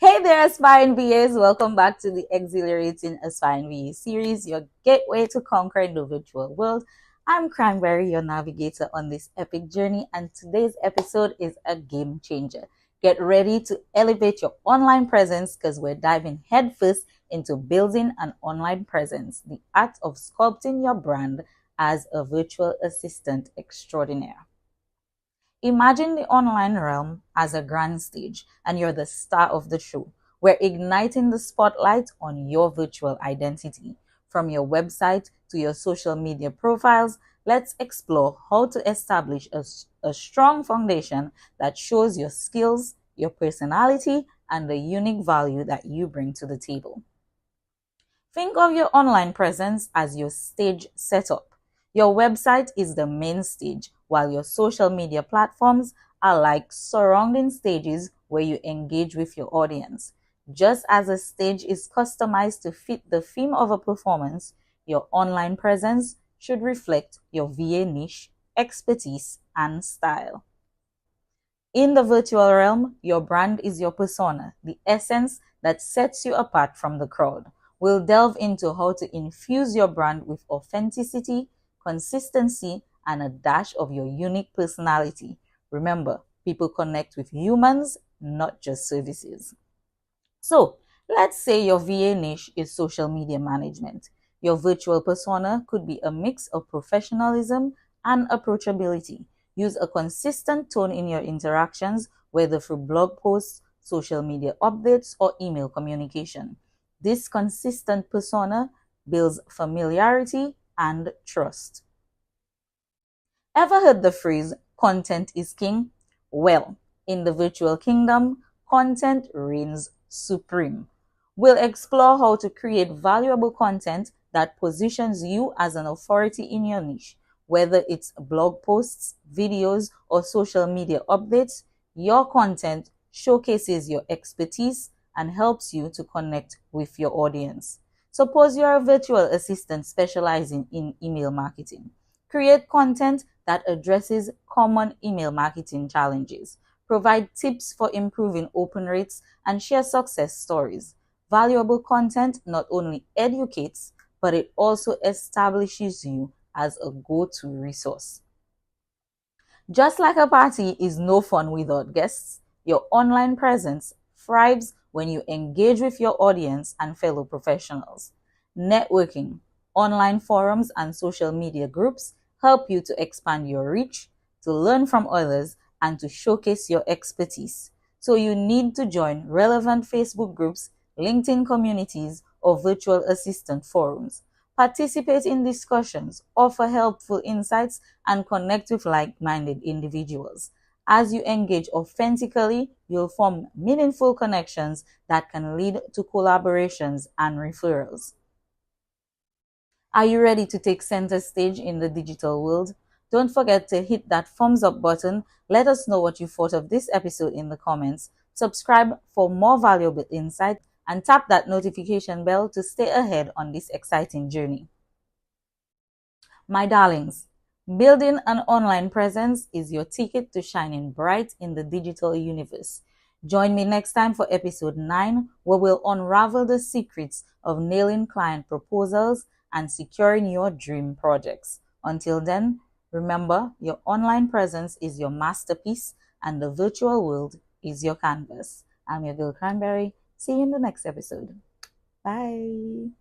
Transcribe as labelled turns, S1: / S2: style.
S1: Hey there, aspiring VAs. Welcome back to the Exhilarating Aspiring VA series, your gateway to conquering the virtual world. I'm Cranberry, your navigator on this epic journey, and today's episode is a game changer. Get ready to elevate your online presence because we're diving headfirst into building an online presence, the art of sculpting your brand as a virtual assistant extraordinaire. Imagine the online realm as a grand stage, and you're the star of the show. We're igniting the spotlight on your virtual identity. From your website to your social media profiles, let's explore how to establish a strong foundation that shows your skills, your personality, and the unique value that you bring to the table. Think of your online presence as your stage setup. Your website is the main stage, while your social media platforms are like surrounding stages where you engage with your audience. Just as a stage is customized to fit the theme of a performance, your online presence should reflect your VA niche, expertise, and style. In the virtual realm, your brand is your persona, the essence that sets you apart from the crowd. We'll delve into how to infuse your brand with authenticity, consistency, and a dash of your unique personality. Remember, people connect with humans, not just services. So, let's say your VA niche is social media management. Your virtual persona could be a mix of professionalism and approachability. Use a consistent tone in your interactions, whether through blog posts, social media updates, or email communication. This consistent persona builds familiarity and trust. Ever heard the phrase, content is king? Well, in the virtual kingdom, content reigns supreme. We'll explore how to create valuable content that positions you as an authority in your niche. Whether it's blog posts, videos, or social media updates, your content showcases your expertise and helps you to connect with your audience. Suppose you're a virtual assistant specializing in email marketing. Create content that addresses common email marketing challenges. Provide tips for improving open rates and share success stories. Valuable content not only educates, but it also establishes you as a go-to resource. Just like a party is no fun without guests, your online presence thrives when you engage with your audience and fellow professionals. Networking, online forums, and social media groups help you to expand your reach, to learn from others, and to showcase your expertise. So you need to join relevant Facebook groups, LinkedIn communities, or virtual assistant forums. Participate in discussions, offer helpful insights, and connect with like-minded individuals. As you engage authentically, you'll form meaningful connections that can lead to collaborations and referrals. Are you ready to take center stage in the digital world? Don't forget to hit that thumbs up button. Let us know what you thought of this episode in the comments. Subscribe for more valuable insight and tap that notification bell to stay ahead on this exciting journey. My darlings, building an online presence is your ticket to shining bright in the digital universe. Join me next time for episode 9, where we'll unravel the secrets of nailing client proposals and securing your dream projects. Until then, remember, your online presence is your masterpiece and the virtual world is your canvas. I'm your girl Cranberry. See you in the next episode. Bye.